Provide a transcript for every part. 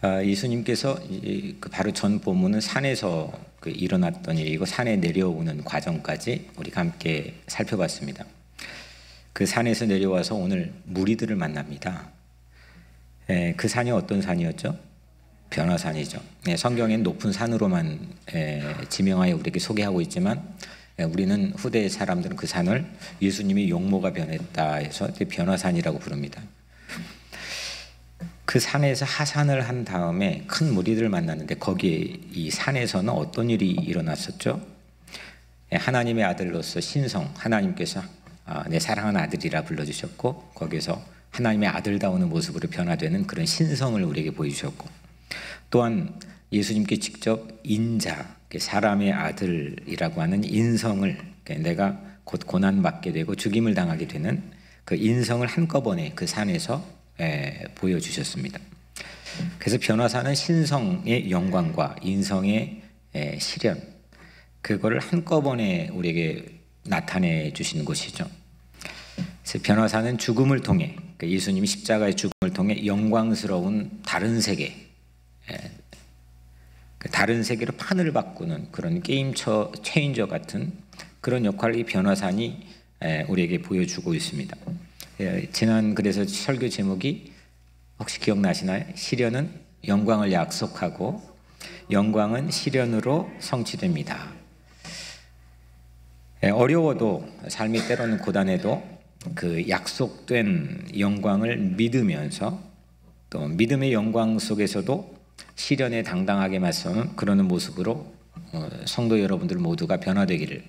예수님께서 바로 전 본문은 산에서 일어났던 일이고 산에 내려오는 과정까지 우리가 함께 살펴봤습니다. 그 산에서 내려와서 오늘 무리들을 만납니다. 그 산이 어떤 산이었죠? 변화산이죠. 성경엔 높은 산으로만 지명하여 우리에게 소개하고 있지만 우리는 후대 사람들은 그 산을 예수님이 용모가 변했다 해서 변화산이라고 부릅니다. 그 산에서 하산을 한 다음에 큰 무리들을 만났는데 거기에 이 산에서는 어떤 일이 일어났었죠? 하나님의 아들로서 신성, 하나님께서 내 사랑하는 아들이라 불러주셨고 거기서 하나님의 아들다우는 모습으로 변화되는 그런 신성을 우리에게 보여주셨고 또한 예수님께 직접 인자, 사람의 아들이라고 하는 인성을 내가 곧 고난받게 되고 죽임을 당하게 되는 그 인성을 한꺼번에 그 산에서 보여주셨습니다. 그래서 변화사는 신성의 영광과 인성의 시련 그거를 한꺼번에 우리에게 나타내 주시는 곳이죠. 그래서 변화사는 죽음을 통해 예수님이 십자가의 죽음을 통해 영광스러운 다른 세계 다른 세계로 판을 바꾸는 그런 게임 체인저 같은 그런 역할을 이 변화산이 우리에게 보여주고 있습니다. 지난 그래서 설교 제목이 혹시 기억나시나요? 시련은 영광을 약속하고 영광은 시련으로 성취됩니다. 어려워도 삶이 때로는 고단해도 그 약속된 영광을 믿으면서 또 믿음의 영광 속에서도 시련에 당당하게 맞서는 그러는 모습으로 성도 여러분들 모두가 변화되기를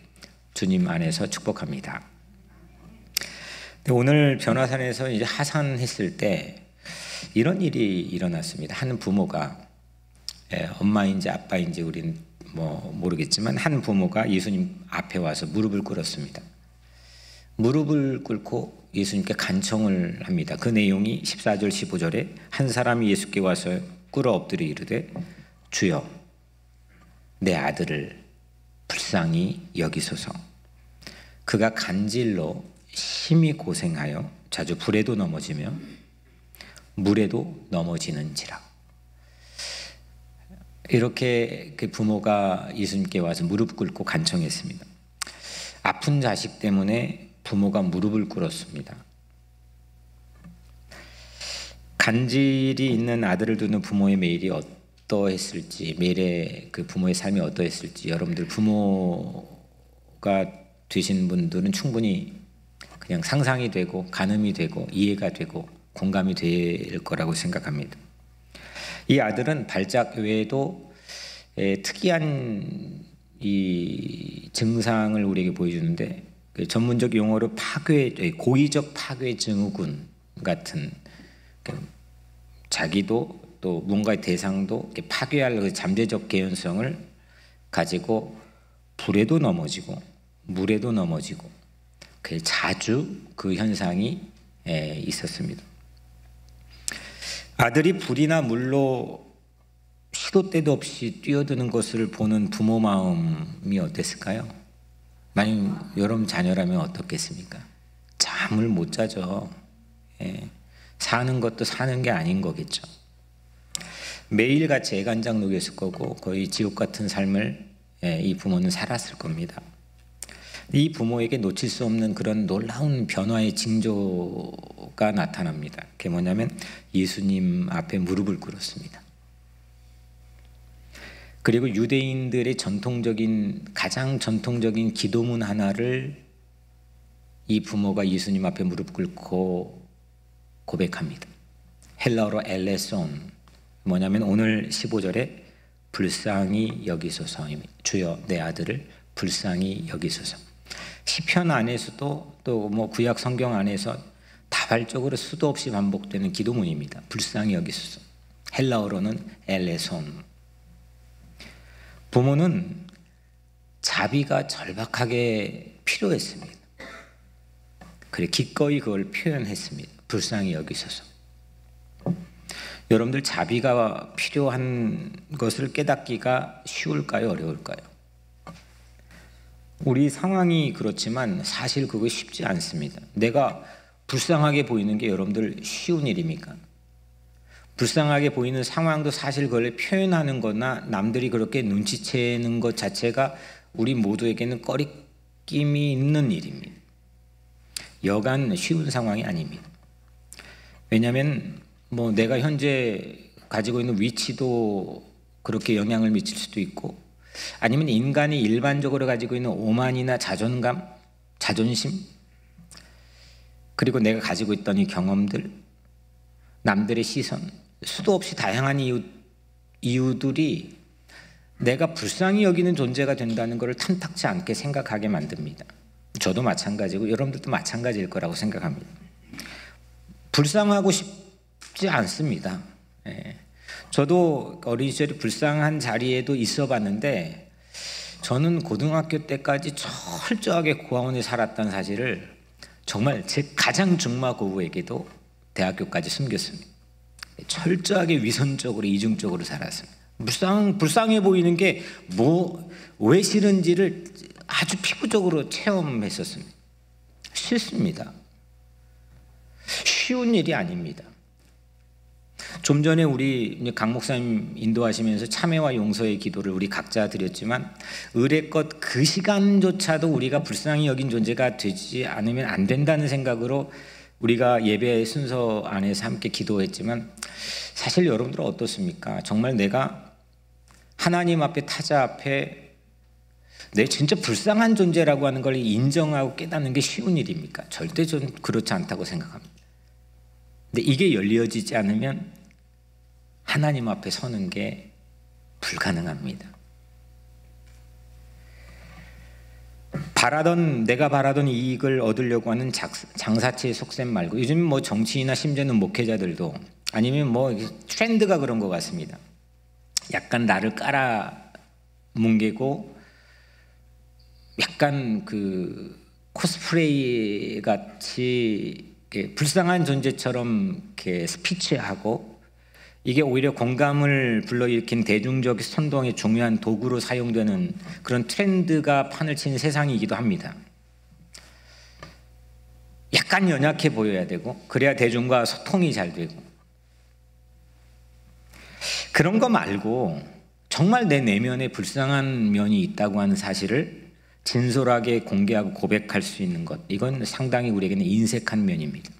주님 안에서 축복합니다. 오늘 변화산에서 이제 하산했을 때 이런 일이 일어났습니다. 한 부모가 엄마인지 아빠인지 우리는 모르겠지만 한 부모가 예수님 앞에 와서 무릎을 꿇었습니다. 무릎을 꿇고 예수님께 간청을 합니다. 그 내용이 14절 15절에 한 사람이 예수께 와서 꿇어 엎드려 이르되 주여 내 아들을 불쌍히 여기소서. 그가 간질로 심히 고생하여 자주 불에도 넘어지며 물에도 넘어지는지라. 이렇게 그 부모가 예수님께 와서 무릎 꿇고 간청했습니다. 아픈 자식 때문에 부모가 무릎을 꿇었습니다. 간질이 있는 아들을 두는 부모의 매일이 어떠했을지, 매일의 그 부모의 삶이 어떠했을지 여러분들 부모가 되신 분들은 충분히 그냥 상상이 되고 가늠이 되고 이해가 되고 공감이 될 거라고 생각합니다. 이 아들은 발작 외에도 특이한 이 증상을 우리에게 보여주는데 그 전문적 용어로 고의적 파괴 증후군 같은 자기도 또 뭔가의 대상도 파괴할 그 잠재적 개연성을 가지고 불에도 넘어지고 물에도 넘어지고 자주 그 현상이 있었습니다. 아들이 불이나 물로 시도 때도 없이 뛰어드는 것을 보는 부모 마음이 어땠을까요? 만약 여러분 자녀라면 어떻겠습니까? 잠을 못 자죠. 사는 것도 사는 게 아닌 거겠죠. 매일같이 애간장 녹였을 거고 거의 지옥 같은 삶을 이 부모는 살았을 겁니다. 이 부모에게 놓칠 수 없는 그런 놀라운 변화의 징조가 나타납니다. 그게 뭐냐면 예수님 앞에 무릎을 꿇었습니다. 그리고 유대인들의 가장 전통적인 기도문 하나를 이 부모가 예수님 앞에 무릎 꿇고 고백합니다. 헬라어로 엘레손, 뭐냐면 오늘 15절에 불쌍히 여기소서입니다. 주여 내 아들을 불쌍히 여기소서. 시편 안에서도 또 구약 성경 안에서 다발적으로 수도 없이 반복되는 기도문입니다. 불쌍히 여기소서. 헬라어로는 엘레손. 부모는 자비가 절박하게 필요했습니다. 그래 기꺼이 그걸 표현했습니다. 불쌍히 여기소서. 여러분들 자비가 필요한 것을 깨닫기가 쉬울까요? 어려울까요? 우리 상황이 그렇지만 사실 그거 쉽지 않습니다. 내가 불쌍하게 보이는 게 여러분들 쉬운 일입니까? 불쌍하게 보이는 상황도 사실 그걸 표현하는 거나 남들이 그렇게 눈치채는 것 자체가 우리 모두에게는 꺼리낌이 있는 일입니다. 여간 쉬운 상황이 아닙니다. 왜냐하면 뭐 내가 현재 가지고 있는 위치도 그렇게 영향을 미칠 수도 있고, 아니면 인간이 일반적으로 가지고 있는 오만이나 자존감, 자존심, 그리고 내가 가지고 있던 이 경험들, 남들의 시선, 수도 없이 다양한 이유들이 내가 불쌍히 여기는 존재가 된다는 것을 탐탁지 않게 생각하게 만듭니다. 저도 마찬가지고 여러분들도 마찬가지일 거라고 생각합니다. 불쌍하고 싶지 않습니다. 저도 어린 시절에 불쌍한 자리에도 있어 봤는데, 저는 고등학교 때까지 철저하게 고아원에 살았다는 사실을 정말 제 가장 중마고우에게도 대학교까지 숨겼습니다. 철저하게 위선적으로 이중적으로 살았습니다. 불쌍해 보이는 게 왜 싫은지를 아주 피부적으로 체험했었습니다. 싫습니다. 쉬운 일이 아닙니다. 좀 전에 우리 강 목사님 인도하시면서 참회와 용서의 기도를 우리 각자 드렸지만, 의례껏 그 시간조차도 우리가 불쌍히 여긴 존재가 되지 않으면 안 된다는 생각으로 우리가 예배 순서 안에서 함께 기도했지만, 사실 여러분들은 어떻습니까? 정말 내가 하나님 앞에, 타자 앞에 내 진짜 불쌍한 존재라고 하는 걸 인정하고 깨닫는 게 쉬운 일입니까? 절대 전 그렇지 않다고 생각합니다. 근데 이게 열려지지 않으면 하나님 앞에 서는 게 불가능합니다. 내가 바라던 이익을 얻으려고 하는 장사치의 속셈 말고, 요즘 뭐 정치인이나 심지어는 목회자들도, 아니면 뭐 트렌드가 그런 것 같습니다. 약간 나를 깔아 뭉개고 약간 그 코스프레이 같이 불쌍한 존재처럼 이렇게 스피치하고, 이게 오히려 공감을 불러일으킨 대중적 선동의 중요한 도구로 사용되는 그런 트렌드가 판을 친 세상이기도 합니다. 약간 연약해 보여야 되고, 그래야 대중과 소통이 잘 되고. 그런 거 말고 정말 내 내면에 불쌍한 면이 있다고 하는 사실을 진솔하게 공개하고 고백할 수 있는 것, 이건 상당히 우리에게는 인색한 면입니다.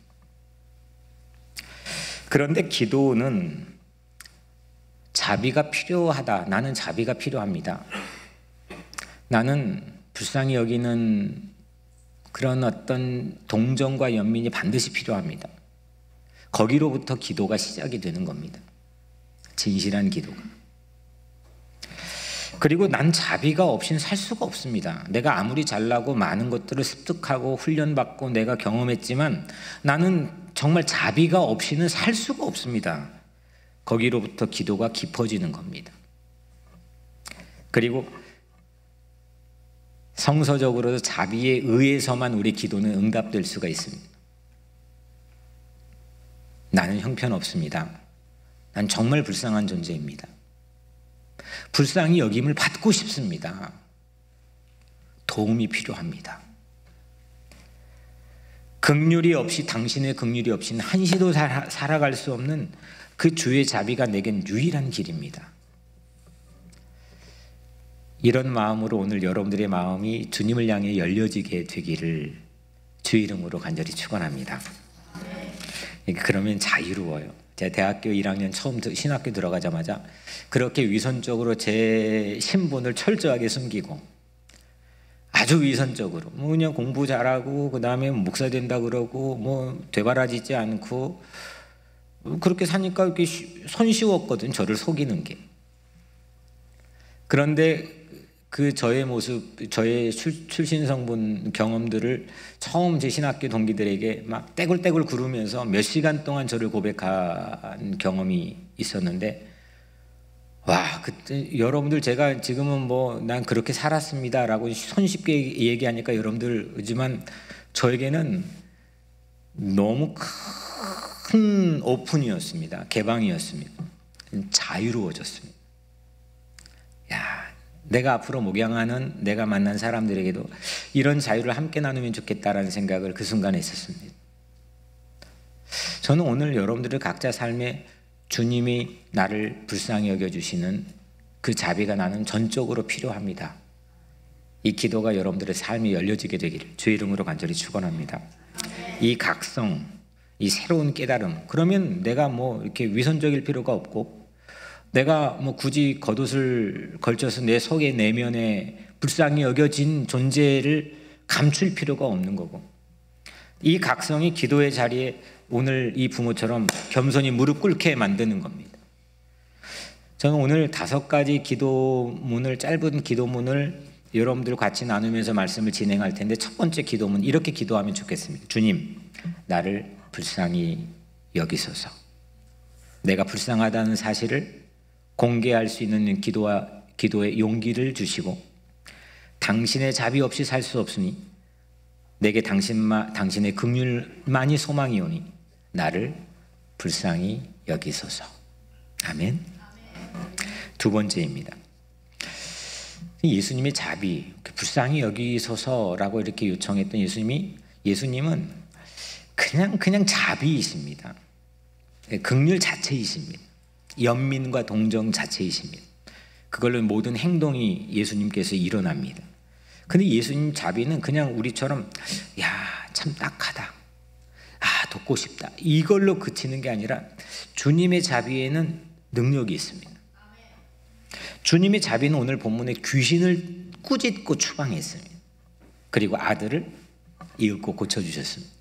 그런데 기도는 자비가 필요하다. 나는 자비가 필요합니다. 나는 불쌍히 여기는 그런 어떤 동정과 연민이 반드시 필요합니다. 거기로부터 기도가 시작이 되는 겁니다. 진실한 기도가. 그리고 난 자비가 없이는 살 수가 없습니다. 내가 아무리 잘나고 많은 것들을 습득하고 훈련받고 내가 경험했지만 나는 정말 자비가 없이는 살 수가 없습니다. 거기로부터 기도가 깊어지는 겁니다. 그리고 성서적으로도 자비에 의해서만 우리 기도는 응답될 수가 있습니다. 나는 형편없습니다. 난 정말 불쌍한 존재입니다. 불쌍히 여김을 받고 싶습니다. 도움이 필요합니다. 긍휼이 없이, 당신의 긍휼이 없이는 한시도 살아갈 수 없는 그 주의 자비가 내겐 유일한 길입니다. 이런 마음으로 오늘 여러분들의 마음이 주님을 향해 열려지게 되기를 주 이름으로 간절히 축원합니다. 그러면 자유로워요. 제가 대학교 1학년 처음 신학교 들어가자마자 그렇게 위선적으로 제 신분을 철저하게 숨기고, 아주 위선적으로 뭐 그냥 공부 잘하고 그 다음에 목사 된다 그러고 뭐 되바라지지 않고 그렇게 사니까 이렇게 손쉬웠거든, 저를 속이는 게. 그런데 그 저의 모습, 저의 출신 성분 경험들을 처음 제 신학교 동기들에게 막 떼굴떼굴 구르면서 몇 시간 동안 저를 고백한 경험이 있었는데, 와, 그때 여러분들 제가 지금은 뭐 난 그렇게 살았습니다라고 손쉽게 얘기하니까 여러분들 그지만 저에게는 너무 큰 오픈이었습니다. 개방이었습니다. 자유로워졌습니다. 야, 내가 앞으로 목양하는 내가 만난 사람들에게도 이런 자유를 함께 나누면 좋겠다라는 생각을 그 순간에 했었습니다. 저는 오늘 여러분들의 각자 삶에 주님이 나를 불쌍히 여겨주시는 그 자비가 나는 전적으로 필요합니다. 이 기도가 여러분들의 삶이 열려지게 되기를 주의 이름으로 간절히 축원합니다. 이 각성, 이 새로운 깨달음, 그러면 내가 뭐 이렇게 위선적일 필요가 없고, 내가 뭐 굳이 겉옷을 걸쳐서 내 속의 내면에 불쌍히 여겨진 존재를 감출 필요가 없는 거고, 이 각성이 기도의 자리에 오늘 이 부모처럼 겸손히 무릎 꿇게 만드는 겁니다. 저는 오늘 5가지 기도문을, 짧은 기도문을 여러분들 같이 나누면서 말씀을 진행할 텐데, 첫 번째 기도문 이렇게 기도하면 좋겠습니다. 주님, 나를 불쌍히 여기소서. 내가 불쌍하다는 사실을 공개할 수 있는 기도의 용기를 주시고, 당신의 자비 없이 살 수 없으니 내게 당신의 긍휼만이 소망이오니 나를 불쌍히 여기소서. 아멘. 두 번째입니다. 예수님의 자비, 불쌍히 여기소서라고 이렇게 요청했던 예수님은 그냥 자비이십니다. 긍휼 자체이십니다. 연민과 동정 자체이십니다. 그걸로 모든 행동이 예수님께서 일어납니다. 근데 예수님 자비는 그냥 우리처럼 참 딱하다, 돕고 싶다, 이걸로 그치는 게 아니라 주님의 자비에는 능력이 있습니다. 주님의 자비는 오늘 본문에 귀신을 꾸짖고 추방했습니다. 그리고 아들을 이윽고 고쳐주셨습니다.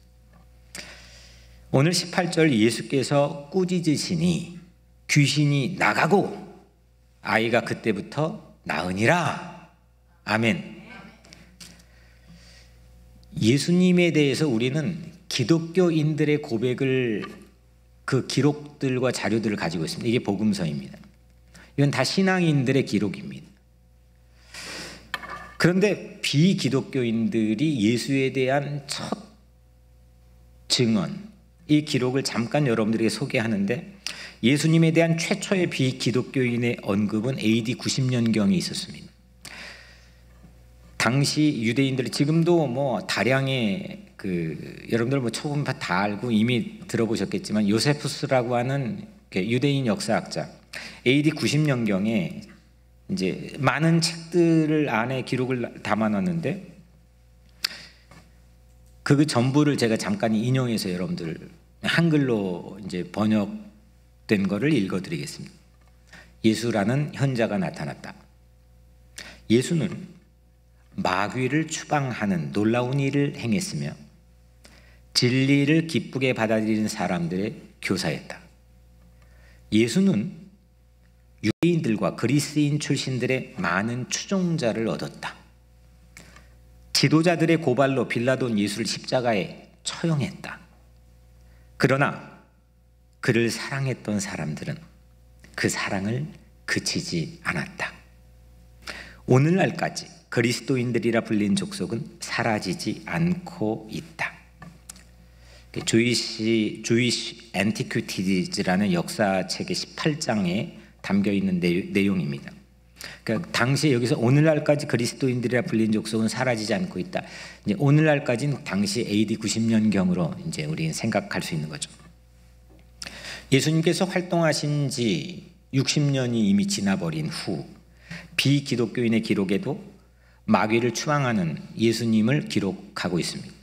오늘 18절 예수께서 꾸짖으시니 귀신이 나가고 아이가 그때부터 나으니라. 아멘. 예수님에 대해서 우리는 기독교인들의 고백을, 그 기록들과 자료들을 가지고 있습니다. 이게 복음서입니다. 이건 다 신앙인들의 기록입니다. 그런데 비기독교인들이 예수에 대한 첫 증언, 이 기록을 잠깐 여러분들에게 소개하는데, 예수님에 대한 최초의 비기독교인의 언급은 AD 90년경에 있었습니다. 당시 유대인들이, 지금도 뭐 다량의 여러분들 뭐 초분파 다 알고 이미 들어보셨겠지만, 요세푸스라고 하는 유대인 역사학자, AD 90년경에 이제 많은 책들을 안에 기록을 담아놨는데, 그 전부를 제가 잠깐 인용해서 여러분들 한글로 이제 번역된 거를 읽어드리겠습니다. 예수라는 현자가 나타났다. 예수는 마귀를 추방하는 놀라운 일을 행했으며 진리를 기쁘게 받아들이는 사람들의 교사였다. 예수는 유대인들과 그리스인 출신들의 많은 추종자를 얻었다. 지도자들의 고발로 빌라도는 예수를 십자가에 처형했다. 그러나 그를 사랑했던 사람들은 그 사랑을 그치지 않았다. 오늘날까지 그리스도인들이라 불린 족속은 사라지지 않고 있다. 주이시 앤티퀴티즈라는 역사책의 18장에 담겨 있는 내용입니다. 그러니까 당시에 여기서 오늘날까지 그리스도인들이라 불린 족속은 사라지지 않고 있다. 이제 오늘날까지는 당시 AD 90년경으로 이제 우리는 생각할 수 있는 거죠. 예수님께서 활동하신 지 60년이 이미 지나버린 후 비기독교인의 기록에도 마귀를 추방하는 예수님을 기록하고 있습니다.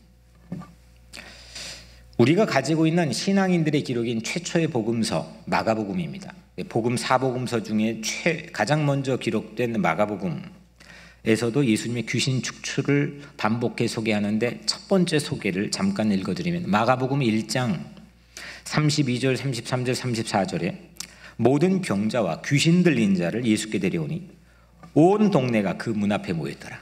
우리가 가지고 있는 신앙인들의 기록인 최초의 복음서 마가복음입니다. 복음 4복음서 중에 가장 먼저 기록된 마가복음에서도 예수님의 귀신 축출을 반복해 소개하는데, 첫 번째 소개를 잠깐 읽어드리면 마가복음 1장 32절, 33절, 34절에 모든 병자와 귀신 들린 자를 예수께 데려오니 온 동네가 그 문 앞에 모였더라.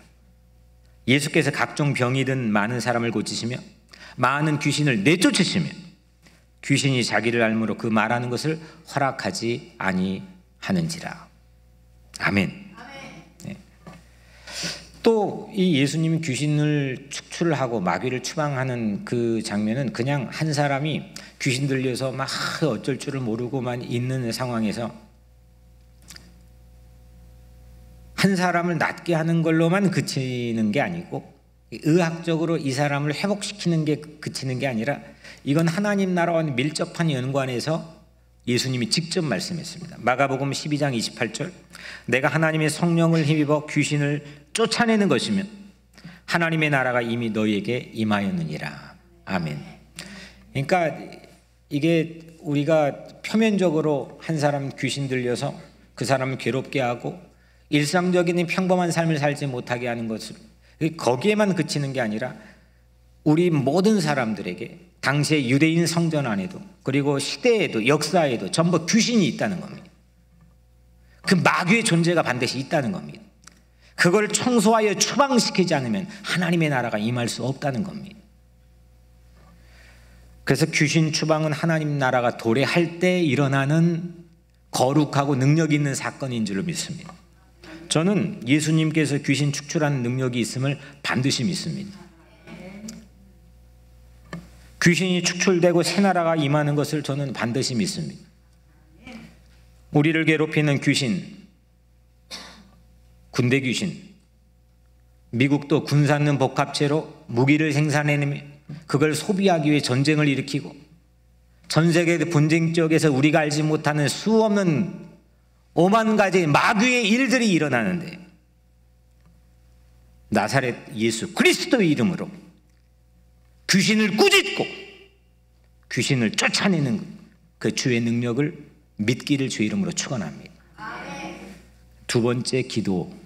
예수께서 각종 병이 든 많은 사람을 고치시며 많은 귀신을 내쫓으시며 귀신이 자기를 알므로 그 말하는 것을 허락하지 아니하는지라. 아멘. 네. 또 이 예수님이 귀신을 축출하고 마귀를 추방하는 그 장면은 그냥 한 사람이 귀신 들려서 막 어쩔 줄을 모르고만 있는 상황에서 한 사람을 낫게 하는 걸로만 그치는 게 아니고, 의학적으로 이 사람을 회복시키는 게 그치는 게 아니라, 이건 하나님 나라와 밀접한 연관에서 예수님이 직접 말씀했습니다. 마가복음 12장 28절, 내가 하나님의 성령을 힘입어 귀신을 쫓아내는 것이면 하나님의 나라가 이미 너희에게 임하였느니라. 아멘. 그러니까 이게 우리가 표면적으로 한 사람 귀신 들려서 그 사람을 괴롭게 하고 일상적인 평범한 삶을 살지 못하게 하는 것을, 거기에만 그치는 게 아니라 우리 모든 사람들에게 당시의 유대인 성전 안에도 그리고 시대에도 역사에도 전부 귀신이 있다는 겁니다. 그 마귀의 존재가 반드시 있다는 겁니다. 그걸 청소하여 추방시키지 않으면 하나님의 나라가 임할 수 없다는 겁니다. 그래서 귀신 추방은 하나님 나라가 도래할 때 일어나는 거룩하고 능력 있는 사건인 줄로 믿습니다. 저는 예수님께서 귀신 축출하는 능력이 있음을 반드시 믿습니다. 귀신이 축출되고 새 나라가 임하는 것을 저는 반드시 믿습니다. 우리를 괴롭히는 귀신, 군대 귀신, 미국도 군 쌓는 복합체로 무기를 생산해내며 그걸 소비하기 위해 전쟁을 일으키고 전 세계 분쟁 지역에서 우리가 알지 못하는 수없는 오만 가지 마귀의 일들이 일어나는데 나사렛 예수 그리스도의 이름으로 귀신을 꾸짖고 귀신을 쫓아내는 그 주의 능력을 믿기를 주 이름으로 축원합니다. 두 번째 기도,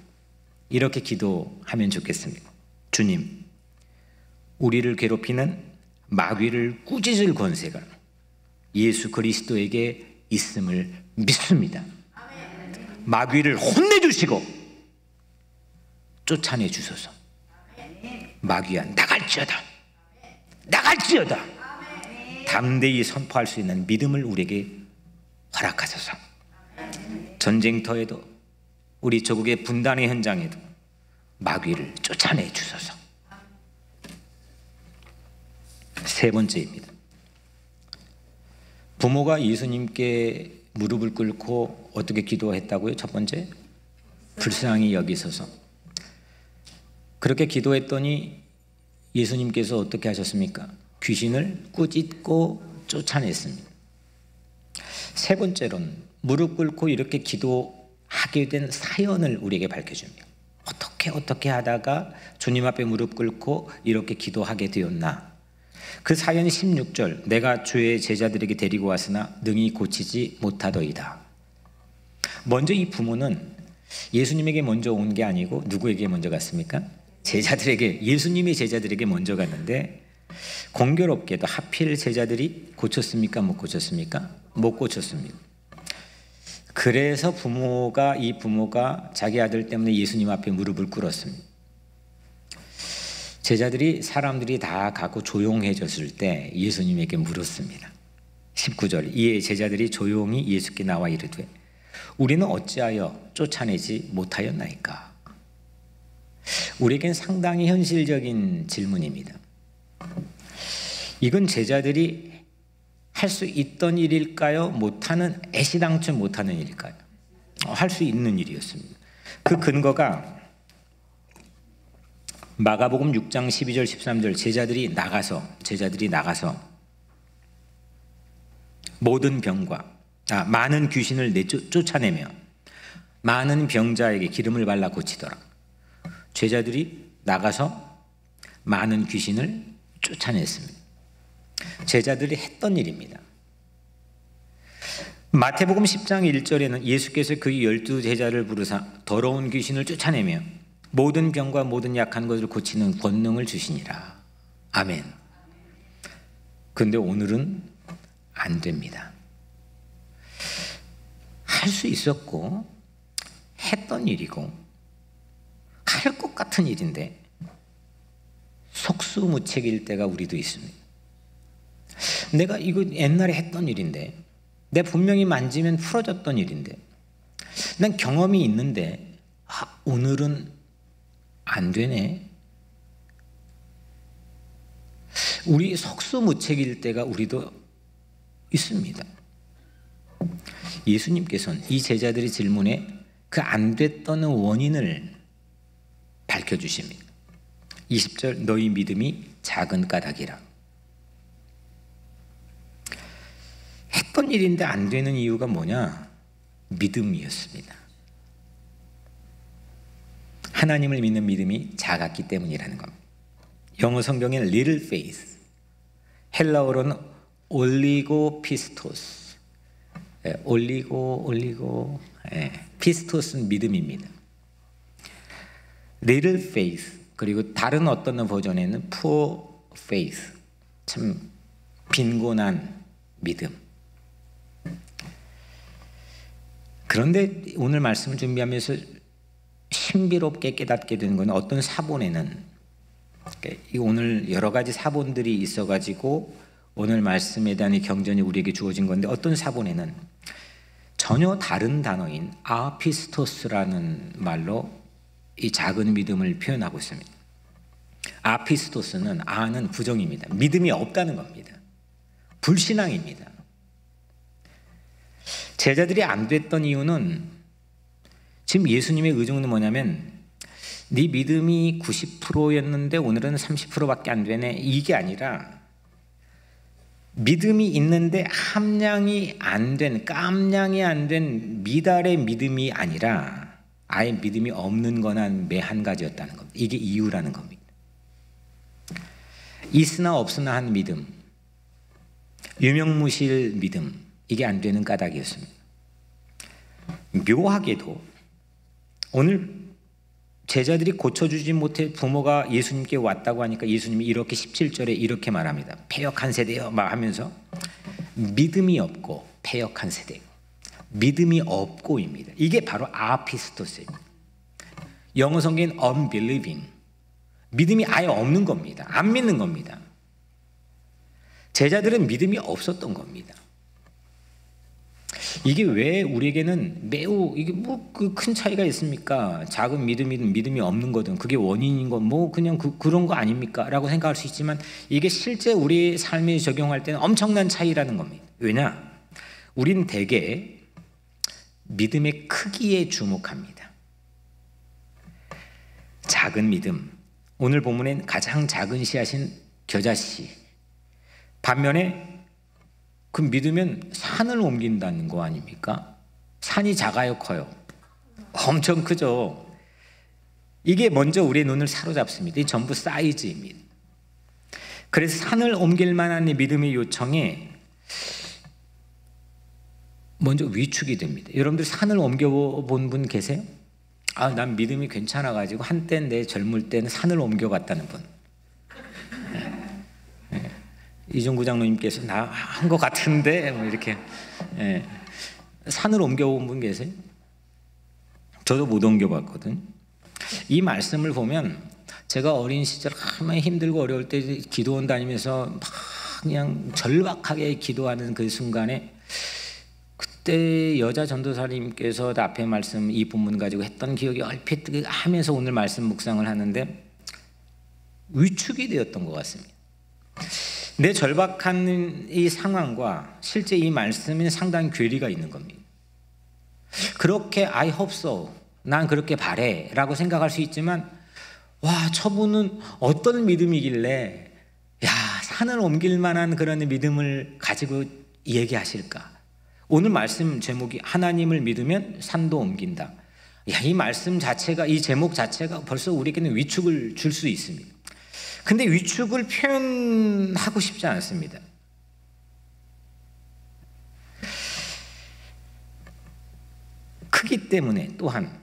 이렇게 기도하면 좋겠습니다. 주님, 우리를 괴롭히는 마귀를 꾸짖을 권세가 예수 그리스도에게 있음을 믿습니다. 마귀를 혼내주시고 쫓아내 주소서. 마귀야 나갈지어다, 나갈지어다. 담대히 선포할 수 있는 믿음을 우리에게 허락하소서. 전쟁터에도 우리 조국의 분단의 현장에도 마귀를 쫓아내 주소서. 세 번째입니다. 부모가 예수님께 무릎을 꿇고 어떻게 기도했다고요? 첫 번째, 불쌍히 여기소서. 그렇게 기도했더니 예수님께서 어떻게 하셨습니까? 귀신을 꾸짖고 쫓아냈습니다. 세 번째로는 무릎 꿇고 이렇게 기도하게 된 사연을 우리에게 밝혀줍니다. 어떻게 하다가 주님 앞에 무릎 꿇고 이렇게 기도하게 되었나? 그 사연 16절, 내가 주의 제자들에게 데리고 왔으나 능히 고치지 못하더이다. 먼저 이 부모는 예수님에게 먼저 온 게 아니고 누구에게 먼저 갔습니까? 제자들에게, 예수님의 제자들에게 먼저 갔는데 공교롭게도 하필 제자들이 고쳤습니까? 못 고쳤습니까? 못 고쳤습니다. 그래서 이 부모가 자기 아들 때문에 예수님 앞에 무릎을 꿇었습니다. 제자들이 사람들이 다 가고 조용해졌을 때 예수님에게 물었습니다. 19절, 이에 제자들이 조용히 예수께 나와 이르되 우리는 어찌하여 쫓아내지 못하였나이까? 우리에겐 상당히 현실적인 질문입니다. 이건 제자들이 할 수 있던 일일까요? 못하는, 애시당초 못하는 일일까요? 할 수 있는 일이었습니다. 그 근거가 마가복음 6장 12절 13절, 제자들이 나가서 모든 병과 많은 귀신을 쫓아내며 많은 병자에게 기름을 발라 고치더라. 제자들이 나가서 많은 귀신을 쫓아냈습니다. 제자들이 했던 일입니다. 마태복음 10장 1절에는 예수께서 그 12제자를 부르사 더러운 귀신을 쫓아내며 모든 병과 모든 약한 것을 고치는 권능을 주시니라. 아멘. 그런데 오늘은 안 됩니다. 할 수 있었고 했던 일이고 할 것 같은 일인데 속수무책일 때가 우리도 있습니다. 내가 이거 옛날에 했던 일인데, 내가 분명히 만지면 풀어졌던 일인데, 난 경험이 있는데 오늘은 안 되네. 우리 속수무책일 때가 우리도 있습니다. 예수님께서는 이 제자들의 질문에 그 안 됐던 원인을 밝혀주십니다. 20절, 너희 믿음이 작은 까닭이라. 했던 일인데 안 되는 이유가 뭐냐? 믿음이었습니다. 하나님을 믿는 믿음이 작았기 때문이라는 겁니다. 영어 성경에는 little faith, 헬라어로는 올리고피스토스, 피스토스는 믿음입니다. little faith, 그리고 다른 어떤 버전에는 poor faith, 참 빈곤한 믿음. 그런데 오늘 말씀을 준비하면서 신비롭게 깨닫게 되는 건 어떤 사본에는, 오늘 여러 가지 사본들이 있어가지고 오늘 말씀에 대한 경전이 우리에게 주어진 건데, 어떤 사본에는 전혀 다른 단어인 아피스토스라는 말로 이 작은 믿음을 표현하고 있습니다. 아피스토스는 아는 부정입니다. 믿음이 없다는 겁니다. 불신앙입니다. 제자들이 안 됐던 이유는, 지금 예수님의 의정은 뭐냐면 네 믿음이 90%였는데 오늘은 30%밖에 안 되네, 이게 아니라 믿음이 있는데 함량이 안 된, 깜냥이 안 된 미달의 믿음이 아니라 아예 믿음이 없는 거나 매 한 가지였다는 겁니다. 이게 이유라는 겁니다. 있으나 없으나 한 믿음, 유명무실 믿음, 이게 안 되는 까닭이었습니다. 묘하게도 오늘 제자들이 고쳐주지 못해 부모가 예수님께 왔다고 하니까 예수님이 이렇게 17절에 이렇게 말합니다. 패역한 세대요 막 하면서, 믿음이 없고 패역한 세대, 믿음이 없고입니다. 이게 바로 아피스토스입니다. 영어 성경은 unbelieving, 믿음이 아예 없는 겁니다. 안 믿는 겁니다. 제자들은 믿음이 없었던 겁니다. 이게 왜 우리에게는 매우, 이게 뭐 그 큰 차이가 있습니까? 작은 믿음이든 믿음이 없는 거든 그게 원인인 건 뭐 그냥 그런 거 아닙니까? 라고 생각할 수 있지만, 이게 실제 우리 삶에 적용할 때는 엄청난 차이라는 겁니다. 왜냐? 우린 대개 믿음의 크기에 주목합니다. 작은 믿음, 오늘 본문엔 가장 작은 씨앗인 겨자씨, 반면에 그 믿으면 산을 옮긴다는 거 아닙니까? 산이 작아요, 커요? 엄청 크죠. 이게 먼저 우리의 눈을 사로잡습니다. 이 전부 사이즈입니다. 그래서 산을 옮길 만한 믿음의 요청에 먼저 위축이 됩니다. 여러분들 산을 옮겨본 분 계세요? 아, 난 믿음이 괜찮아가지고 한때 내 젊을 때는 산을 옮겨갔다는 분. 이종구 장로님께서 나 한 것 같은데 뭐 이렇게 산을 옮겨온 분 계세요? 저도 못 옮겨봤거든. 이 말씀을 보면, 제가 어린 시절 정말 힘들고 어려울 때 기도원 다니면서 막 그냥 절박하게 기도하는 그 순간에, 그때 여자 전도사님께서 앞에 말씀 이 본문 가지고 했던 기억이 얼핏 하면서 오늘 말씀 묵상을 하는데 위축이 되었던 것 같습니다. 내 절박한 이 상황과 실제 이 말씀에 상당히 괴리가 있는 겁니다. 그렇게 I hope so, 난 그렇게 바래 라고 생각할 수 있지만, 와, 저분은 어떤 믿음이길래 산을 옮길 만한 그런 믿음을 가지고 얘기하실까? 오늘 말씀 제목이 하나님을 믿으면 산도 옮긴다. 이 말씀 자체가, 이 제목 자체가 벌써 우리에게는 위축을 줄 수 있습니다. 근데 위축을 표현하고 싶지 않습니다. 크기 때문에, 또한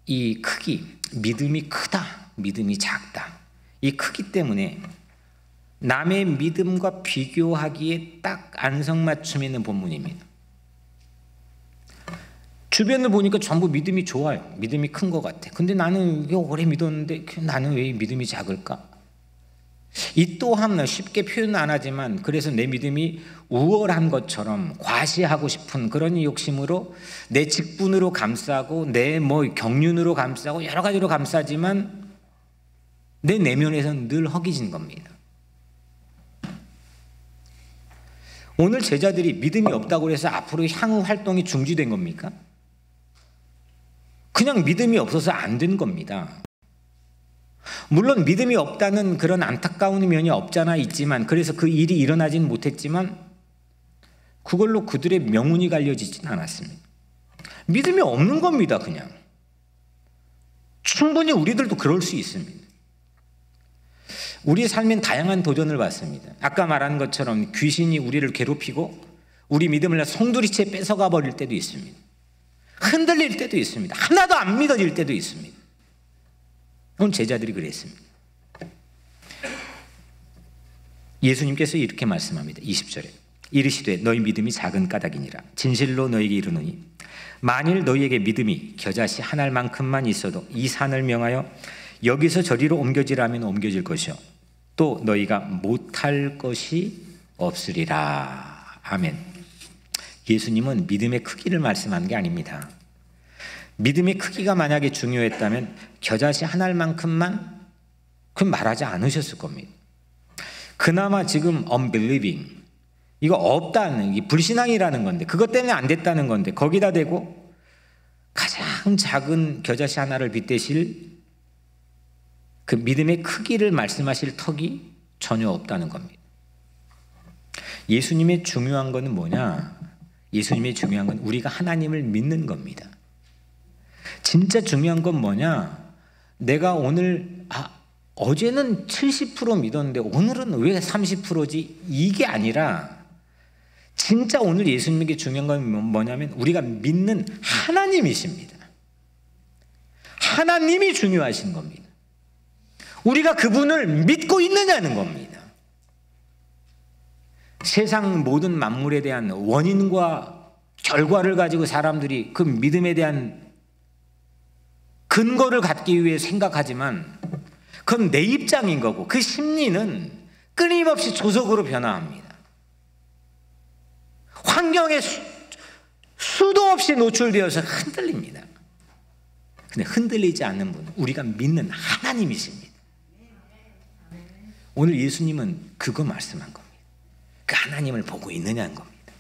이 크기, 믿음이 크다, 믿음이 작다, 이 크기 때문에 남의 믿음과 비교하기에 딱 안성맞춤 있는 본문입니다. 주변을 보니까 전부 믿음이 좋아요. 믿음이 큰 것 같아. 근데 나는 이거 오래 믿었는데 나는 왜 믿음이 작을까? 이 또한 쉽게 표현 안 하지만, 그래서 내 믿음이 우월한 것처럼 과시하고 싶은 그런 욕심으로 내 직분으로 감싸고 내 경륜으로 감싸고 여러 가지로 감싸지만 내 내면에서는 늘 허기진 겁니다. 오늘 제자들이 믿음이 없다고 해서 앞으로 향후 활동이 중지된 겁니까? 그냥 믿음이 없어서 안 된 겁니다. 물론 믿음이 없다는 그런 안타까운 면이 없잖아 있지만, 그래서 그 일이 일어나지는 못했지만, 그걸로 그들의 명운이 갈려지진 않았습니다. 믿음이 없는 겁니다. 그냥 충분히 우리들도 그럴 수 있습니다. 우리의 삶엔 다양한 도전을 받습니다. 아까 말한 것처럼 귀신이 우리를 괴롭히고 우리 믿음을 송두리째 뺏어가 버릴 때도 있습니다. 흔들릴 때도 있습니다. 하나도 안 믿어질 때도 있습니다. 오늘 제자들이 그랬습니다. 예수님께서 이렇게 말씀합니다. 20절에 이르시되 너희 믿음이 작은 까닭이니라. 진실로 너희에게 이르노니 만일 너희에게 믿음이 겨자씨 한 알만큼만 있어도 이 산을 명하여 여기서 저리로 옮겨지라면 옮겨질 것이요 또 너희가 못할 것이 없으리라. 아멘. 예수님은 믿음의 크기를 말씀하는 게 아닙니다. 믿음의 크기가 만약에 중요했다면 겨자씨 한 알만큼만 그럼 말하지 않으셨을 겁니다. 그나마 지금 unbelieving 이거 없다는 이 불신앙이라는 건데 그것 때문에 안 됐다는 건데 거기다 대고 가장 작은 겨자씨 하나를 빗대실 그 믿음의 크기를 말씀하실 턱이 전혀 없다는 겁니다. 예수님의 중요한 것은 뭐냐? 예수님의 중요한 건 우리가 하나님을 믿는 겁니다. 진짜 중요한 건 뭐냐? 내가 오늘 어제는 70% 믿었는데 오늘은 왜 30%지? 이게 아니라 진짜 오늘 예수님에게 중요한 건 뭐냐면 우리가 믿는 하나님이십니다. 하나님이 중요하신 겁니다. 우리가 그분을 믿고 있느냐는 겁니다. 세상 모든 만물에 대한 원인과 결과를 가지고 사람들이 그 믿음에 대한 근거를 갖기 위해 생각하지만 그건 내 입장인 거고 그 심리는 끊임없이 조석으로 변화합니다. 환경에 수도 없이 노출되어서 흔들립니다. 근데 흔들리지 않는 분은 우리가 믿는 하나님이십니다. 오늘 예수님은 그거 말씀한 겁니다. 그 하나님을 보고 있느냐는 겁니다.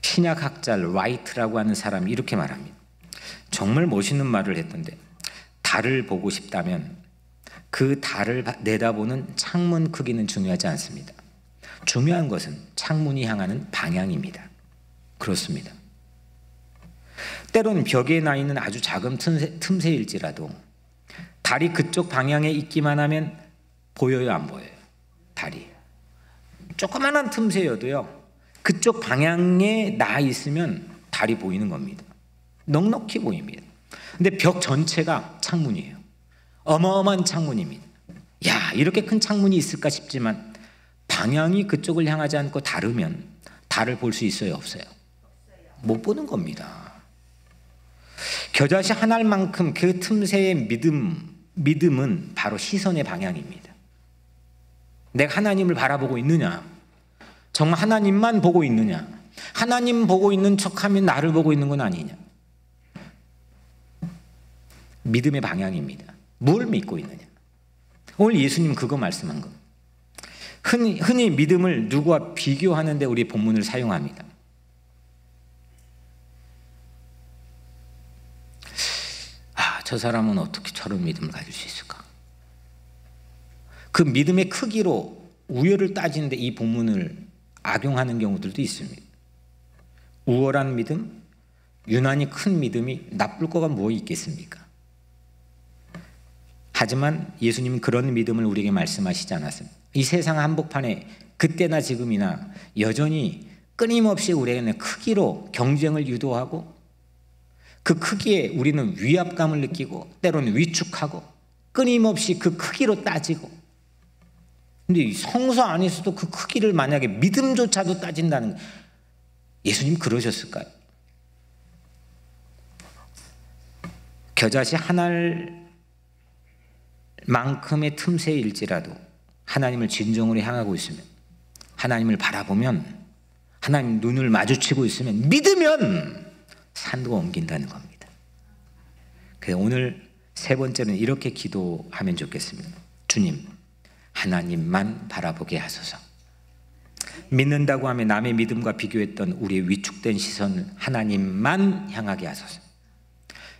신약학자 라이트라고 하는 사람이 이렇게 말합니다. 정말 멋있는 말을 했던데 달을 보고 싶다면 그 달을 내다보는 창문 크기는 중요하지 않습니다. 중요한 것은 창문이 향하는 방향입니다. 그렇습니다. 때로는 벽에 나 있는 아주 작은 틈새일지라도 달이 그쪽 방향에 있기만 하면 보여요, 안 보여요? 달이 조그마한 틈새여도요 그쪽 방향에 나 있으면 달이 보이는 겁니다. 넉넉히 보입니다. 근데 벽 전체가 창문이에요. 어마어마한 창문입니다. 야, 이렇게 큰 창문이 있을까 싶지만 방향이 그쪽을 향하지 않고 다르면 달을 볼 수 있어요, 없어요? 못 보는 겁니다. 겨자씨 한 알만큼 그 틈새의 믿음은 바로 시선의 방향입니다. 내가 하나님을 바라보고 있느냐? 정말 하나님만 보고 있느냐? 하나님 보고 있는 척하면 나를 보고 있는 건 아니냐? 믿음의 방향입니다. 뭘 믿고 있느냐? 오늘 예수님 그거 말씀한 겁니다. 흔히 믿음을 누구와 비교하는데 우리 본문을 사용합니다. 저 사람은 어떻게 저런 믿음을 가질 수 있을까? 그 믿음의 크기로 우열을 따지는데 이 본문을 악용하는 경우들도 있습니다. 우월한 믿음, 유난히 큰 믿음이 나쁠 거가 뭐 있겠습니까? 하지만 예수님은 그런 믿음을 우리에게 말씀하시지 않았습니다. 이 세상 한복판에 그때나 지금이나 여전히 끊임없이 우리에게는 크기로 경쟁을 유도하고 그 크기에 우리는 위압감을 느끼고 때로는 위축하고 끊임없이 그 크기로 따지고 근데 성서 안에서도 그 크기를 만약에 믿음조차도 따진다는 예수님 그러셨을까요? 겨자씨 한 알만큼의 틈새일지라도 하나님을 진정으로 향하고 있으면 하나님을 바라보면 하나님 눈을 마주치고 있으면 믿으면 산도 옮긴다는 겁니다. 그래서 오늘 세 번째는 이렇게 기도하면 좋겠습니다. 주님, 하나님만 바라보게 하소서. 믿는다고 하면 남의 믿음과 비교했던 우리의 위축된 시선을 하나님만 향하게 하소서.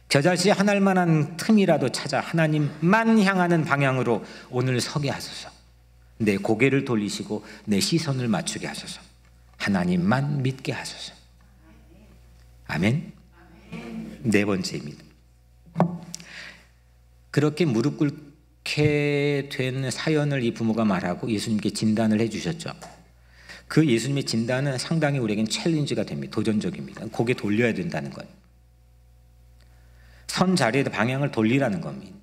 겨자씨 한 알만한 틈이라도 찾아 하나님만 향하는 방향으로 오늘 서게 하소서. 내 고개를 돌리시고 내 시선을 맞추게 하소서. 하나님만 믿게 하소서. 아멘. 네 번째입니다. 그렇게 무릎 꿇게 된 사연을 이 부모가 말하고 예수님께 진단을 해주셨죠. 그 예수님의 진단은 상당히 우리에겐 챌린지가 됩니다. 도전적입니다. 고개 돌려야 된다는 거예요. 선 자리에 방향을 돌리라는 겁니다.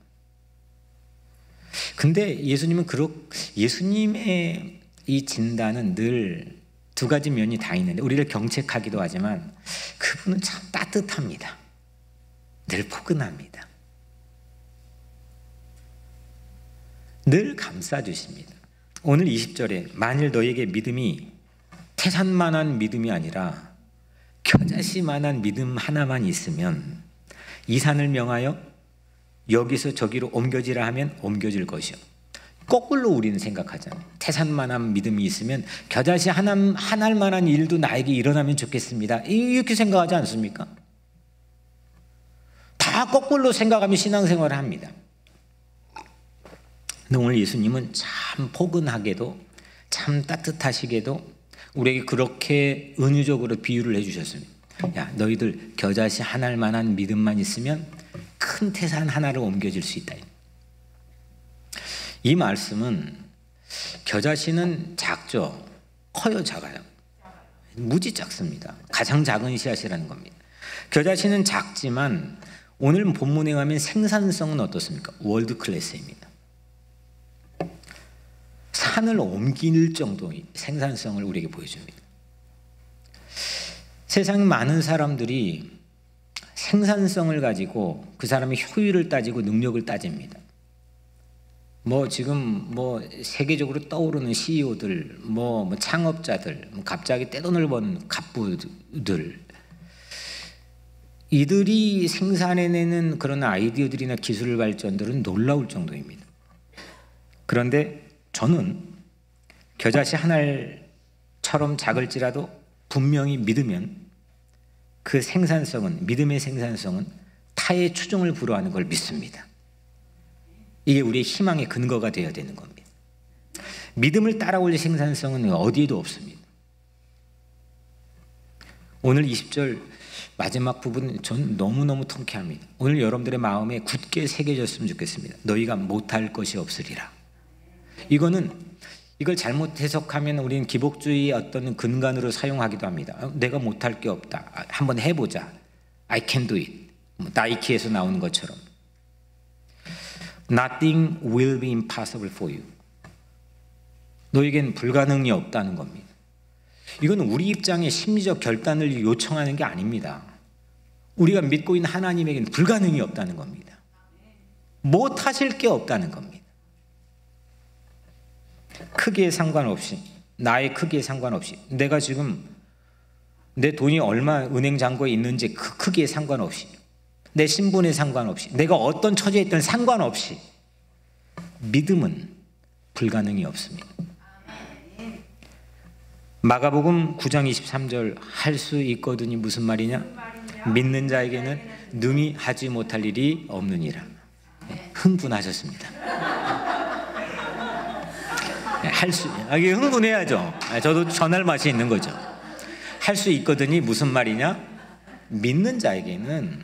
근데 예수님의 이 진단은 늘 두 가지 면이 다 있는데 우리를 경책하기도 하지만 그분은 참 따뜻합니다. 늘 포근합니다. 늘 감싸주십니다. 오늘 20절에 만일 너에게 믿음이 태산만한 믿음이 아니라 겨자씨만한 믿음 하나만 있으면 이 산을 명하여 여기서 저기로 옮겨지라 하면 옮겨질 것이요. 거꾸로 우리는 생각하잖아요. 태산만한 믿음이 있으면 겨자씨 하나만한 일도 나에게 일어나면 좋겠습니다. 이렇게 생각하지 않습니까? 다 거꾸로 생각하며 신앙생활을 합니다. 근데 오늘 예수님은 참 포근하게도 참 따뜻하시게도 우리에게 그렇게 은유적으로 비유를 해주셨습니다. 야, 너희들 겨자씨 하나만한 믿음만 있으면 큰 태산 하나를 옮겨질 수 있다. 이 말씀은 겨자씨는 작죠? 커요? 작아요? 무지 작습니다. 가장 작은 씨앗이라는 겁니다. 겨자씨는 작지만 오늘 본문에 가면 생산성은 어떻습니까? 월드 클래스입니다. 산을 옮길 정도의 생산성을 우리에게 보여줍니다. 세상에 많은 사람들이 생산성을 가지고 그 사람의 효율을 따지고 능력을 따집니다. 지금 세계적으로 떠오르는 CEO들, 창업자들, 갑자기 떼돈을 번 갑부들, 이들이 생산해내는 그런 아이디어들이나 기술 발전들은 놀라울 정도입니다. 그런데 저는 겨자씨 한 알처럼 작을지라도 분명히 믿으면 그 생산성은, 믿음의 생산성은 타의 추종을 불허하는 걸 믿습니다. 이게 우리의 희망의 근거가 되어야 되는 겁니다. 믿음을 따라올 생산성은 어디에도 없습니다. 오늘 20절 마지막 부분 전 너무너무 통쾌합니다. 오늘 여러분들의 마음에 굳게 새겨졌으면 좋겠습니다. 너희가 못할 것이 없으리라. 이걸 잘못 해석하면 우리는 기복주의의 어떤 근간으로 사용하기도 합니다. 내가 못할 게 없다. 한번 해보자. I can do it. 나이키에서 나오는 것처럼. Nothing will be impossible for you. 너에겐 불가능이 없다는 겁니다. 이건 우리 입장에 심리적 결단을 요청하는 게 아닙니다. 우리가 믿고 있는 하나님에게는 불가능이 없다는 겁니다. 못하실 게 없다는 겁니다. 크기에 상관없이, 나의 크기에 상관없이, 내가 지금 내 돈이 얼마 은행 잔고에 있는지 그 크기에 상관없이, 내 신분에 상관없이, 내가 어떤 처지에 있든 상관없이 믿음은 불가능이 없습니다. 마가복음 9장 23절 할 수 있거든이 무슨 말이냐? 믿는 자에게는 능히 하지 못할 일이 없느니라. 흥분하셨습니다. 이게 흥분해야죠. 저도 전할 맛이 있는 거죠. 할 수 있거든이 무슨 말이냐? 믿는 자에게는,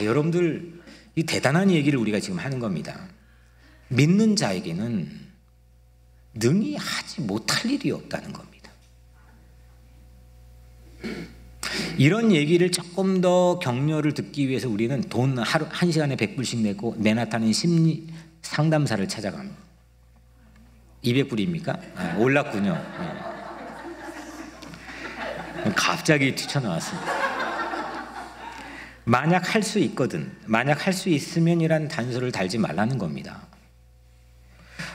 여러분들 이 대단한 얘기를 우리가 지금 하는 겁니다. 믿는 자에게는 능히 하지 못할 일이 없다는 겁니다. 이런 얘기를 조금 더 격려를 듣기 위해서 우리는 돈 하루 1시간에 100불씩 내고 맨하탄의 심리 상담사를 찾아갑니다. 200불입니까? 올랐군요. 갑자기 튀쳐나왔습니다. 만약 할 수 있거든, 만약 할 수 있으면이란 단서를 달지 말라는 겁니다.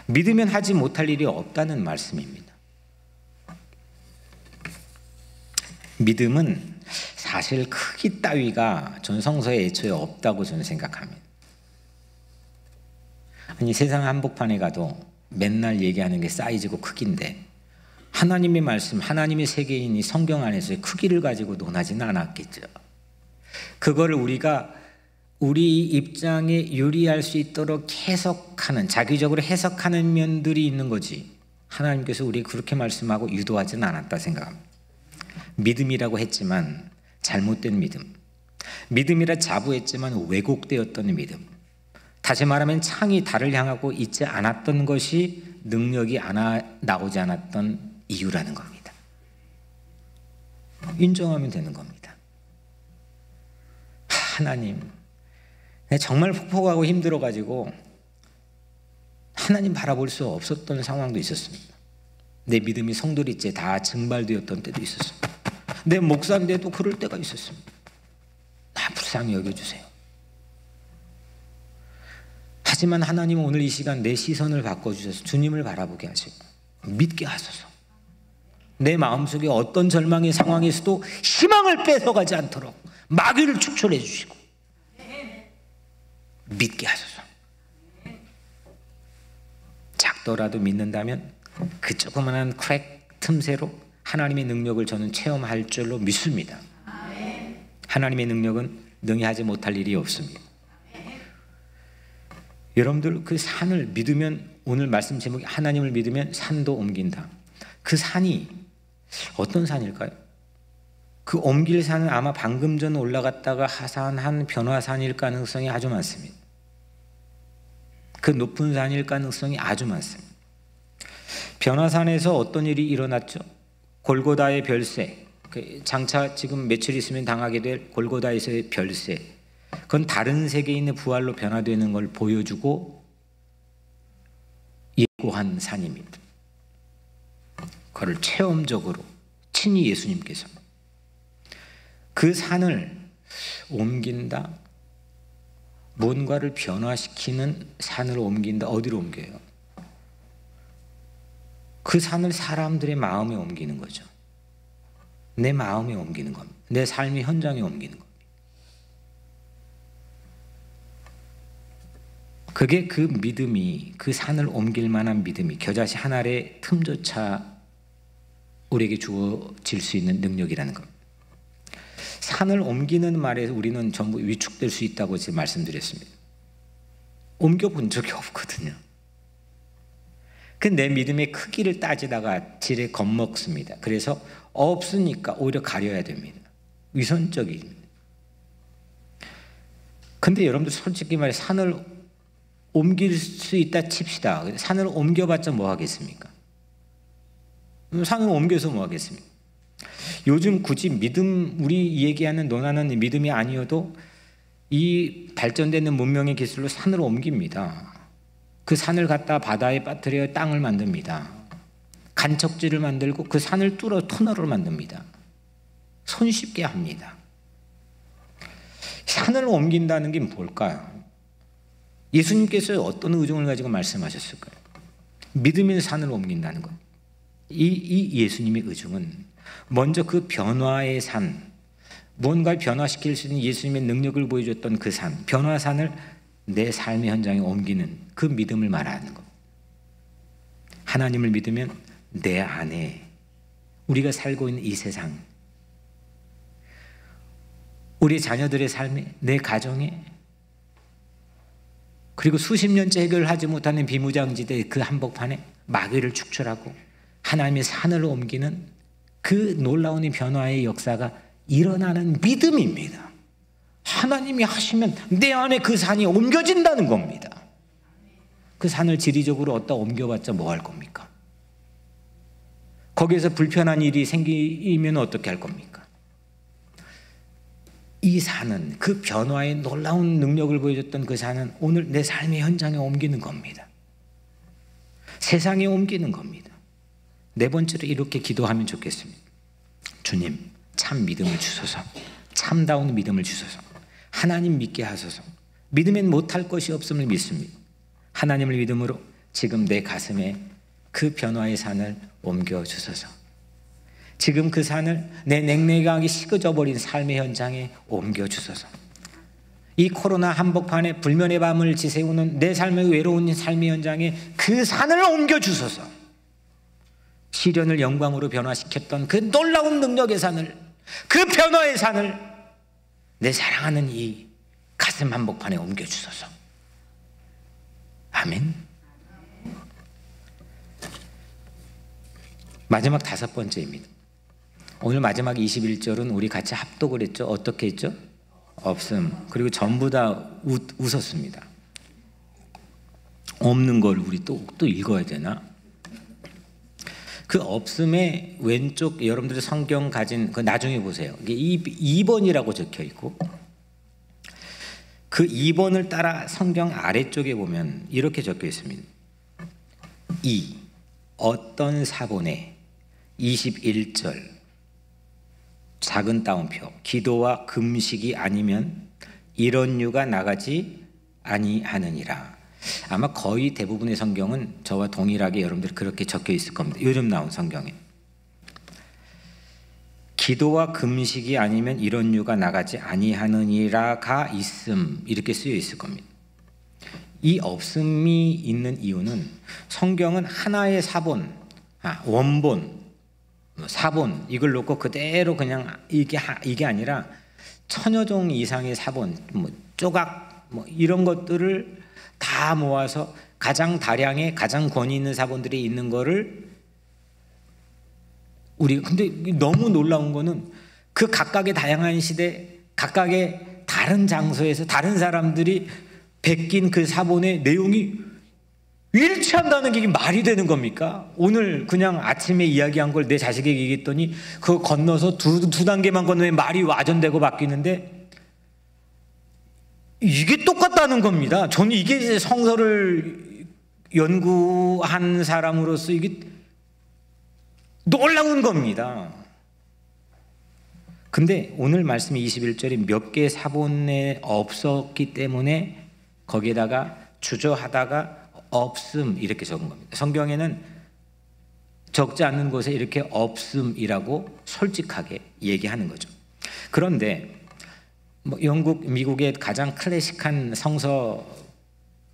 믿으면 하지 못할 일이 없다는 말씀입니다. 믿음은 사실 크기 따위가 전 성서에 애초에 없다고 저는 생각합니다. 아니, 세상 한복판에 가도 맨날 얘기하는 게 사이즈고 크기인데 하나님의 말씀, 하나님의 세계인이 성경 안에서의 크기를 가지고 논하지는 않았겠죠. 그거를 우리가 우리 입장에 유리할 수 있도록 해석하는, 자기적으로 해석하는 면들이 있는 거지. 하나님께서 우리에게 그렇게 말씀하고 유도하지는 않았다 생각합니다. 믿음이라고 했지만 잘못된 믿음, 믿음이라 자부했지만 왜곡되었던 믿음, 다시 말하면 창이 달을 향하고 있지 않았던 것이 능력이 나오지 않았던 이유라는 겁니다. 인정하면 되는 겁니다. 하나님, 정말 폭폭하고 힘들어가지고 하나님 바라볼 수 없었던 상황도 있었습니다. 내 믿음이 성도리째 다 증발되었던 때도 있었습니다. 내 목사인데도 그럴 때가 있었습니다. 나 불쌍히 여겨주세요. 하지만 하나님은 오늘 이 시간 내 시선을 바꿔주셔서 주님을 바라보게 하시고 믿게 하소서. 내 마음속에 어떤 절망의 상황에서도 희망을 뺏어가지 않도록 마귀를 축출해 주시고 믿게 하소서. 작더라도 믿는다면 그 조그만한 크랙 틈새로 하나님의 능력을 저는 체험할 줄로 믿습니다. 하나님의 능력은 능히 하지 못할 일이 없습니다. 여러분들 그 산을 믿으면, 오늘 말씀 제목이 하나님을 믿으면 산도 옮긴다. 그 산이 어떤 산일까요? 그 옮길 산은 아마 방금 전 올라갔다가 하산한 변화산일 가능성이 아주 많습니다. 그 높은 산일 가능성이 아주 많습니다. 변화산에서 어떤 일이 일어났죠? 골고다의 별세, 장차 지금 며칠 있으면 당하게 될 골고다에서의 별세, 그건 다른 세계에 있는 부활로 변화되는 걸 보여주고 예고한 산입니다. 그걸 체험적으로 친히 예수님께서 그 산을 옮긴다, 뭔가를 변화시키는 산을 옮긴다. 어디로 옮겨요? 그 산을 사람들의 마음에 옮기는 거죠. 내 마음에 옮기는 겁니다. 내 삶의 현장에 옮기는 겁니다. 그게 그 믿음이, 그 산을 옮길 만한 믿음이 겨자씨 한 알의 틈조차 우리에게 주어질 수 있는 능력이라는 겁니다. 산을 옮기는 말에 우리는 전부 위축될 수 있다고 제가 말씀드렸습니다. 옮겨본 적이 없거든요. 그 내 믿음의 크기를 따지다가 지레 겁먹습니다. 그래서 없으니까 오히려 가려야 됩니다. 위선적입니다. 근데 여러분들 솔직히 말해 산을 옮길 수 있다 칩시다. 산을 옮겨봤자 뭐 하겠습니까? 산을 옮겨서 뭐 하겠습니까? 요즘 굳이 믿음, 우리 얘기하는 논하는 믿음이 아니어도 이 발전되는 문명의 기술로 산을 옮깁니다. 그 산을 갖다 바다에 빠뜨려 땅을 만듭니다. 간척지를 만들고 그 산을 뚫어 터널을 만듭니다. 손쉽게 합니다. 산을 옮긴다는 게 뭘까요? 예수님께서 어떤 의중을 가지고 말씀하셨을까요? 믿음의 산을 옮긴다는 것. 이 예수님의 의중은 먼저 그 변화의 산, 무언가를 변화시킬 수 있는 예수님의 능력을 보여줬던 그 산, 변화산을 내 삶의 현장에 옮기는 그 믿음을 말하는 것. 하나님을 믿으면 내 안에, 우리가 살고 있는 이 세상, 우리 자녀들의 삶에, 내 가정에, 그리고 수십 년째 해결하지 못하는 비무장지대 그 한복판에 마귀를 축출하고 하나님의 산을 옮기는 그 놀라운 변화의 역사가 일어나는 믿음입니다. 하나님이 하시면 내 안에 그 산이 옮겨진다는 겁니다. 그 산을 지리적으로 어디다 옮겨봤자 뭐 할 겁니까? 거기에서 불편한 일이 생기면 어떻게 할 겁니까? 이 산은, 그 변화의 놀라운 능력을 보여줬던 그 산은 오늘 내 삶의 현장에 옮기는 겁니다. 세상에 옮기는 겁니다. 네 번째로 이렇게 기도하면 좋겠습니다. 주님, 참 믿음을 주소서. 참다운 믿음을 주소서. 하나님 믿게 하소서. 믿으면 못할 것이 없음을 믿습니다. 하나님을 믿음으로 지금 내 가슴에 그 변화의 산을 옮겨 주소서. 지금 그 산을 내 냉랭하게 식어져 버린 삶의 현장에 옮겨 주소서. 이 코로나 한복판에 불면의 밤을 지새우는 내 삶의 외로운 삶의 현장에 그 산을 옮겨 주소서. 시련을 영광으로 변화시켰던 그 놀라운 능력의 산을, 그 변화의 산을 내 사랑하는 이 가슴 한복판에 옮겨 주소서. 아멘. 마지막 5번째입니다. 오늘 마지막 21절은 우리 같이 합독을 했죠. 어떻게 했죠? 없음. 그리고 전부 다 웃었습니다. 없는 걸 우리 또 읽어야 되나? 그 없음의 왼쪽 여러분들이 성경 가진 그 나중에 보세요. 이게 2번이라고 적혀 있고 그 2번을 따라 성경 아래쪽에 보면 이렇게 적혀 있습니다. 어떤 사본에 21절 작은 따옴표 기도와 금식이 아니면 이런 유가 나가지 아니하느니라. 아마 거의 대부분의 성경은 저와 동일하게 여러분들 그렇게 적혀 있을 겁니다. 요즘 나온 성경에 기도와 금식이 아니면 이런 유가 나가지 아니하느니라가 있음 이렇게 쓰여 있을 겁니다. 이 없음이 있는 이유는 성경은 하나의 사본, 원본, 사본 이걸 놓고 그대로 그냥 이게 아니라 천여 종 이상의 사본, 조각 이런 것들을 다 모아서 가장 다량의 가장 권위 있는 사본들이 있는 거를 근데 너무 놀라운 거는 그 각각의 다양한 시대 각각의 다른 장소에서 다른 사람들이 베낀 그 사본의 내용이 일치한다는 게 이게 말이 되는 겁니까? 오늘 그냥 아침에 이야기한 걸 내 자식에게 얘기했더니 그거 건너서 두 단계만 건너면 말이 와전되고 바뀌는데 이게 똑같다는 겁니다. 저는 이게 성서를 연구한 사람으로서 이게 놀라운 겁니다. 근데 오늘 말씀 21절이 몇 개의 사본에 없었기 때문에 거기에다가 주저하다가 없음 이렇게 적은 겁니다. 성경에는 적지 않는 곳에 이렇게 없음이라고 솔직하게 얘기하는 거죠. 그런데 영국, 미국의 가장 클래식한 성서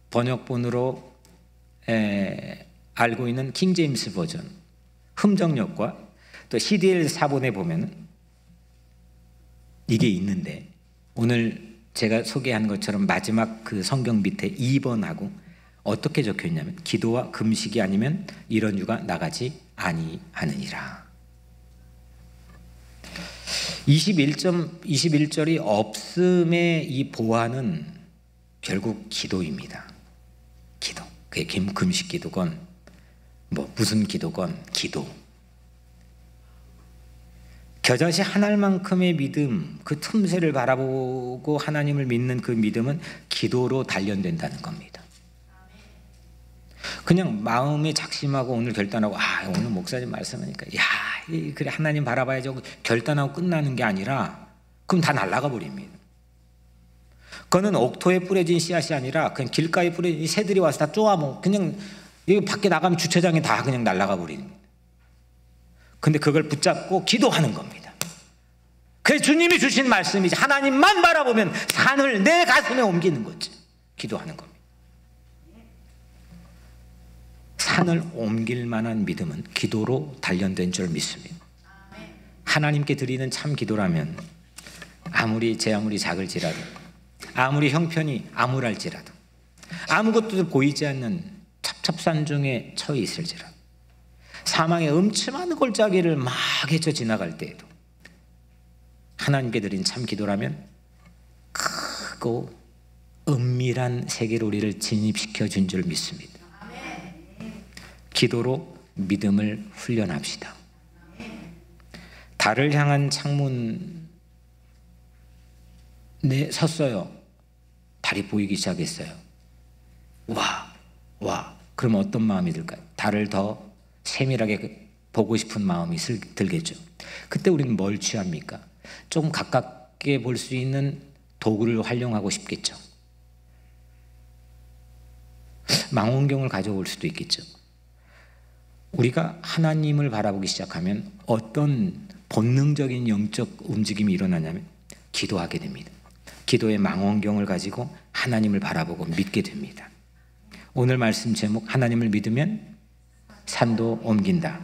번역본으로 알고 있는 킹 제임스 버전 흠정역과 또 CDL 사본에 보면 이게 있는데 오늘 제가 소개한 것처럼 마지막 그 성경 밑에 2번하고 어떻게 적혀 있냐면 기도와 금식이 아니면 이런 유가 나가지 아니하느니라. 21절이 없음의 이 보완은 결국 기도입니다. 기도. 그게 금식 기도건 무슨 기도건 기도. 겨자씨 한 알만큼의 믿음, 그 틈새를 바라보고 하나님을 믿는 그 믿음은 기도로 단련된다는 겁니다. 그냥 마음에 작심하고 오늘 결단하고 오늘 목사님 말씀하니까 그래 하나님 바라봐야지 하고 결단하고 끝나는 게 아니라 그럼 다 날아가 버립니다. 그거는 옥토에 뿌려진 씨앗이 아니라 그냥 길가에 뿌려진 새들이 와서 다 쪼아먹고 그냥 여기 밖에 나가면 주차장에 다 그냥 날아가 버리는 거예요. 근데 그걸 붙잡고 기도하는 겁니다. 그래서 주님이 주신 말씀이지 하나님만 바라보면 산을 내 가슴에 옮기는 거지. 기도하는 겁니다. 산을 옮길 만한 믿음은 기도로 단련된 줄 믿습니다. 하나님께 드리는 참 기도라면 제 아무리 작을지라도 아무리 형편이 암울할지라도 아무것도 보이지 않는 첩첩산 중에 처해 있을지라도 사망의 음침한 골짜기를 막 헤쳐 지나갈 때에도 하나님께 드린 참 기도라면 크고 은밀한 세계로 우리를 진입시켜 준 줄 믿습니다. 기도로 믿음을 훈련합시다. 달을 향한 창문에 섰어요. 달이 보이기 시작했어요. 와. 그러면 어떤 마음이 들까요? 달을 더 세밀하게 보고 싶은 마음이 들겠죠. 그때 우리는 뭘 취합니까? 조금 가깝게 볼 수 있는 도구를 활용하고 싶겠죠. 망원경을 가져올 수도 있겠죠. 우리가 하나님을 바라보기 시작하면 어떤 본능적인 영적 움직임이 일어나냐면 기도하게 됩니다. 기도의 망원경을 가지고 하나님을 바라보고 믿게 됩니다. 오늘 말씀 제목 하나님을 믿으면 산도 옮긴다.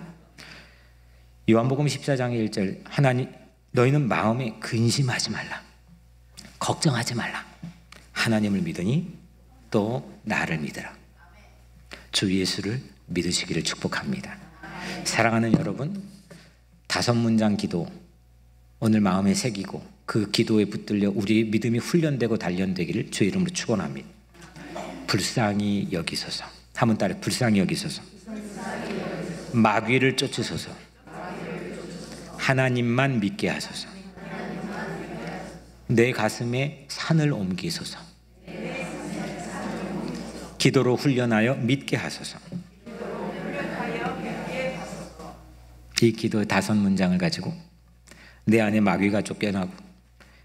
요한복음 14장의 1절 하나님 너희는 마음에 근심하지 말라. 걱정하지 말라. 하나님을 믿으니 또 나를 믿으라. 주 예수를 믿으시기를 축복합니다. 사랑하는 여러분, 5문장 기도 오늘 마음에 새기고 그 기도에 붙들려 우리의 믿음이 훈련되고 단련되기를 주의 이름으로 축원합니다. 불쌍히 여기소서. 한번 따라 불쌍히 여기소서. 마귀를 쫓으소서. 하나님만 믿게 하소서. 내 가슴에 산을 옮기소서. 기도로 훈련하여 믿게 하소서. 이 기도 5문장을 가지고 내 안에 마귀가 쫓겨나고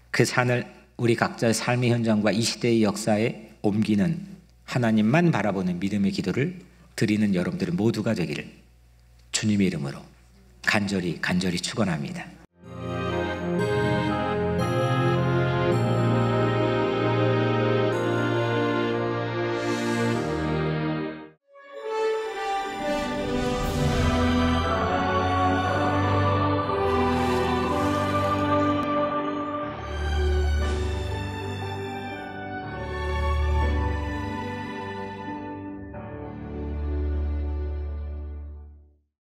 그 산을 우리 각자의 삶의 현장과 이 시대의 역사에 옮기는 하나님만 바라보는 믿음의 기도를 드리는 여러분들 모두가 되기를 주님의 이름으로 간절히 축원합니다.